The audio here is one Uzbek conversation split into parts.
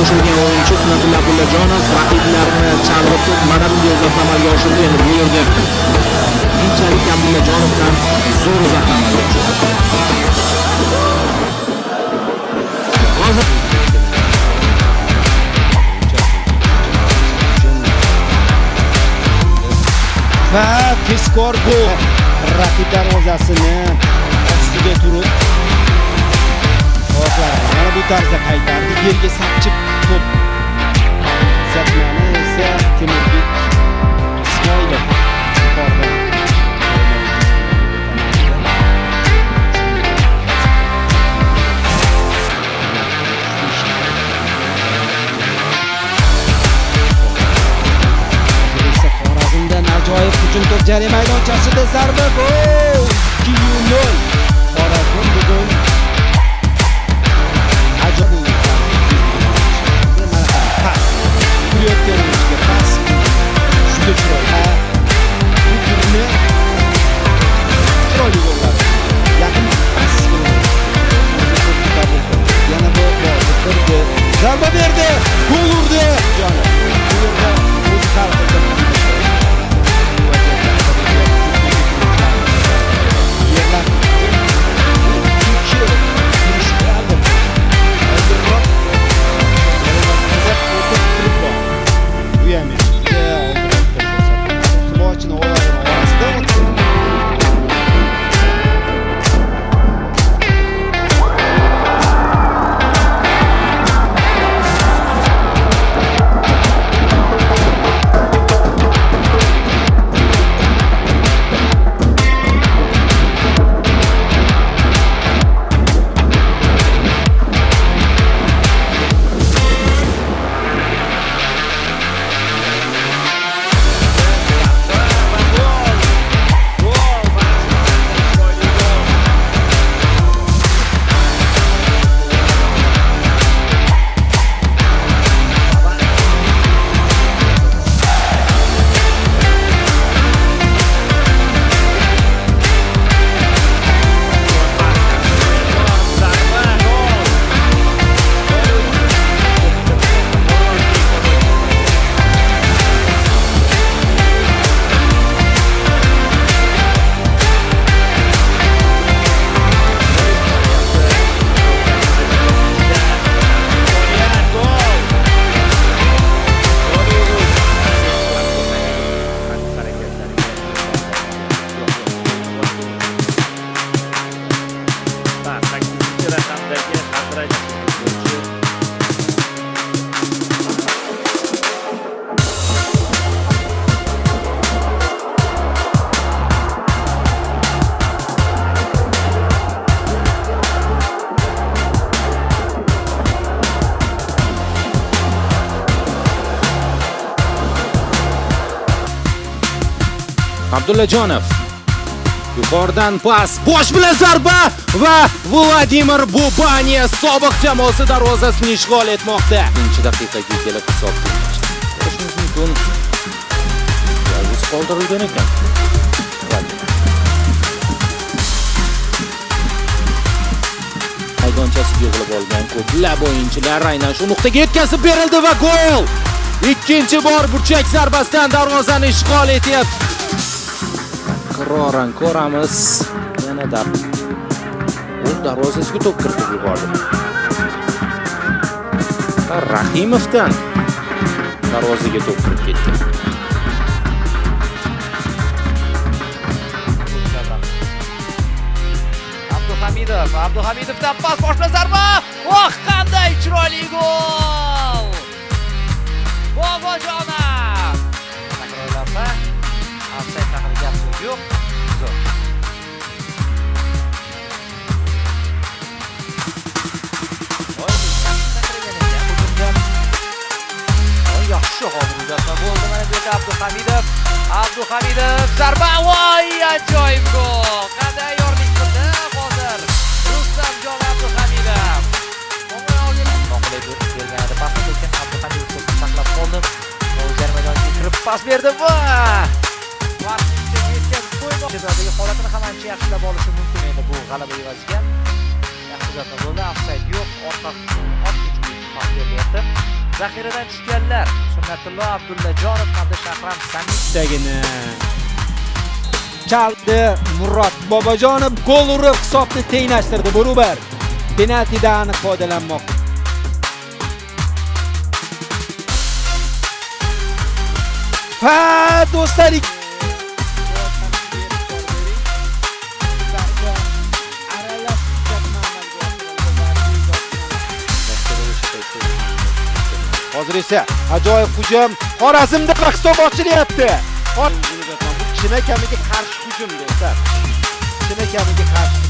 qo'shilgan o'yinchi Sunnatulla Abdullajonov raqiblarini chalg'itib turib mana bunday uzatma amalga oshirdi. Endi bu yerda keyinchalik Abdullajonovdan zo'r uzatma amalga oshirdi. Va tezkor gol raqib darvozasini ostiga turib oyoqlarini mana bu tarzda qaytardi, yerga sapchib to'p uzatmani esa Temurbek Ismoilov yuqoridan ajoyib hujum, to'p jarima maydonchasida zarba, gol 2-0. Xorazm bugun ajoyib mana pas kurayotgan o'yinchiga pas juda chiroyli. Bu turni chiroyli gollar yaqin pas yana bu bitirdi, zarba berdi, gol urdi. Bu yerda o'zi hal qildi. Abdullajonov yuqoridan pas, bosh bilan zarba va Vladimir Bubaniya sobiq jamoasi darvozasini ishg'ol etmoqda. 2-daqiqaga kelib hisob ko'rishimiz mumkin. Yolg'iz qoldirilgan ekan. Maydonchasiga yig'ilib olgan ko'plab o'yinchilar aynan shu nuqtaga yetkazib berildi va gol! Ikkinchi bor burchak zarbasidan darvozani ishg'ol etyapti. Qirroran ko'ramiz. Yana o'z darvozasiga to'p kiritib yubordi. Rahimovdan darvozaga to'p kirib ketdi. Abduhamidovdan pas, boshqa zarba. Oh, qanday chiroyli gol! Bobojonov. Takrorlasa, offside haqida gap yo'q. Yaxshi hozirda bo'ldi mana bu yerda Abduhamidov zarba, voy ajoyib gol. Qanday yorlik qildi hozir Rustamjon Abduhamidov. Noqulay berganida pasni lekin Abduhamidov to'pni saqlab qoldi. O'zar maydonga kirib pas berdi va vaqtga yetkazib qo'ymoqchi. Jazodagi holatini ham ancha yaxshilab olishi mumkin edi bu g'alaba evaziga. Yaxshi uzatma bo'ldi, offside yo'q, orqa pas beryapti. Zaxiradan tushganlar Sunnatullo Abdullajonov hamda Shahram Samidagina chaldi. Murod Bobojonov gol urib hisobni tenglashtirdi. Barobar penaltidan aniq foydalanmoqda. Ha, do'stlar, hozir esa ajoyib hujum Xorazmda hisob ochilyapti. Bu chinakamiga qarshi hujum do'stlar. Chinakamiga qarshi.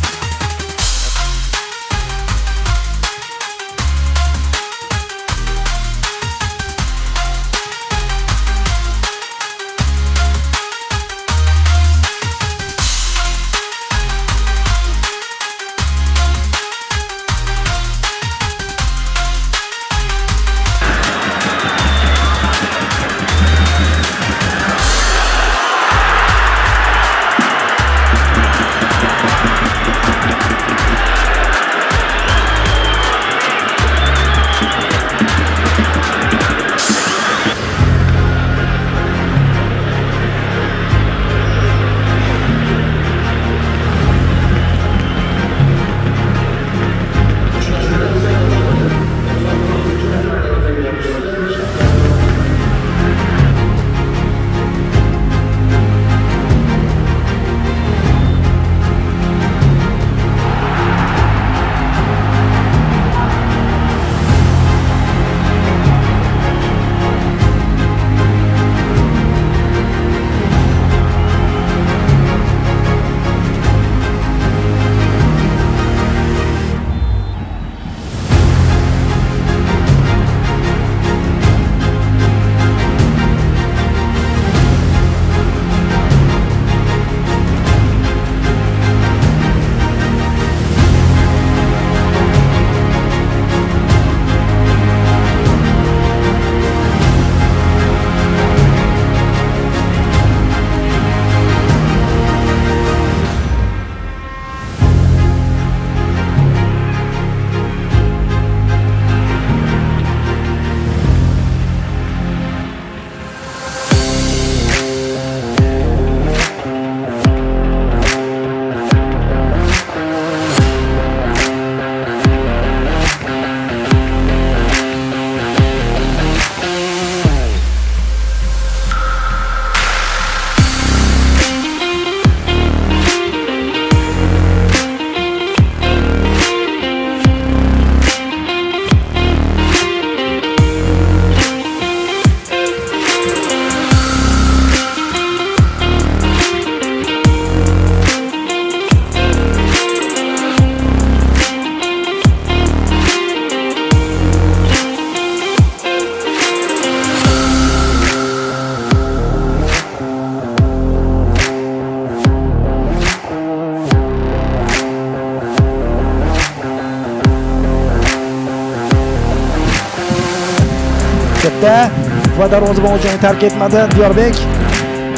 va darvozabon o'yinini tark etmadi. Diyorbek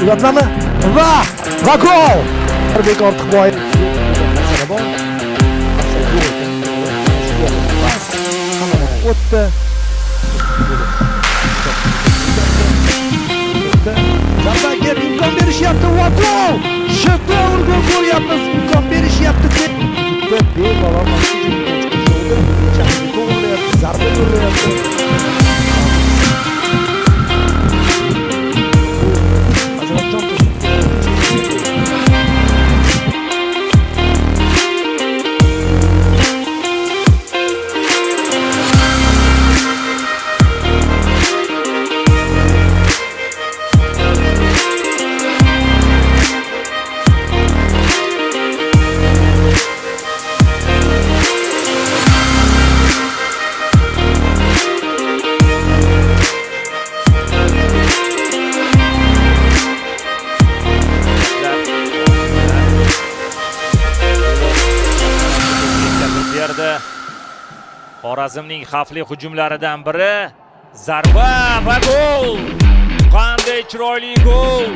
uzatmami va gol. Diyorbek Ortiqboyev o'tdi. Zambaga imkon berishyapti. Va gol! Shotgol gol ko'ryapmiz. Imkon berishyapti deb bemalol zarba yo'llayapti. Xorazmning xavfli hujumlaridan biri zarba va gol. Qanday chiroyli gol.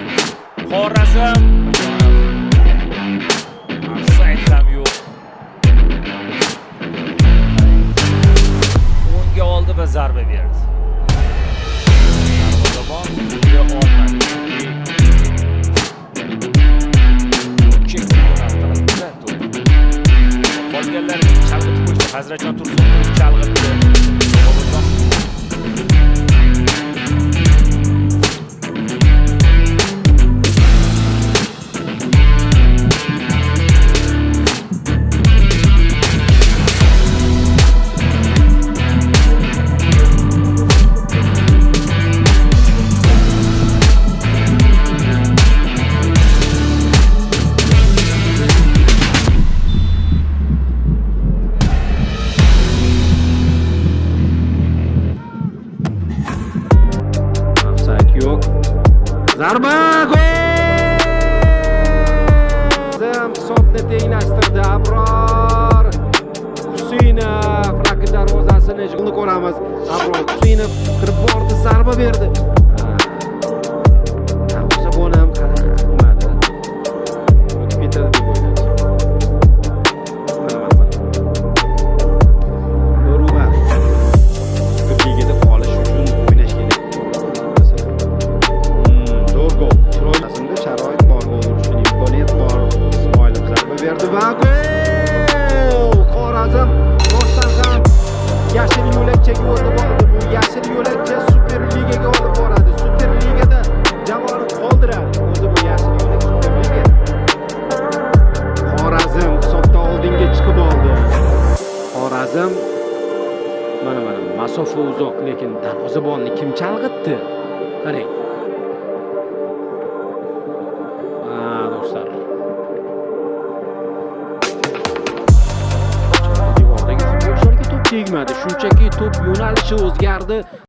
Xorazm ofsayd ham yo'q. O'ngga oldi va zarba berdi. o'yinga olmadi. Qolganlarga chalg'itib qo'ysa, Hazratjon Tursunov chalg'itdi. Bobozor Ofsayd yo'q. Zarba gol! Hisobni tenglashtirdi Abror Husaynov rakib darvozasini ishini ko'ramiz. Abror Husaynov kirib bordi, zarba berdi. Darvoza bo'lam qaradi. O'tib ketadi deb o'yladim. Ro'ba. Ligada qolish uchun o'ynash kerak. Zo'r gol. Chiroyli sharoit bor, gol urishga imkoniyat bor. Ismoilov zarba berdi va gol! Xorazm rostdan ham yashil yo'lakchaga o'tib bordi. Bu yashil yo'lakcha Super Ligaga olib boradi. Super Ligada jamoani qoldiradi. O'zi bu yashil yo'lak Super Liga. Xorazm hisobda oldinga chiqib oldi. Xorazm mana masofa uzoq, lekin darvozabonni kim chalg'itdi? Qarang. Do'stlar. Devordagi futbolchilarga to'p tegmadi. Shunchaki to'p yo'nalishi o'zgardi.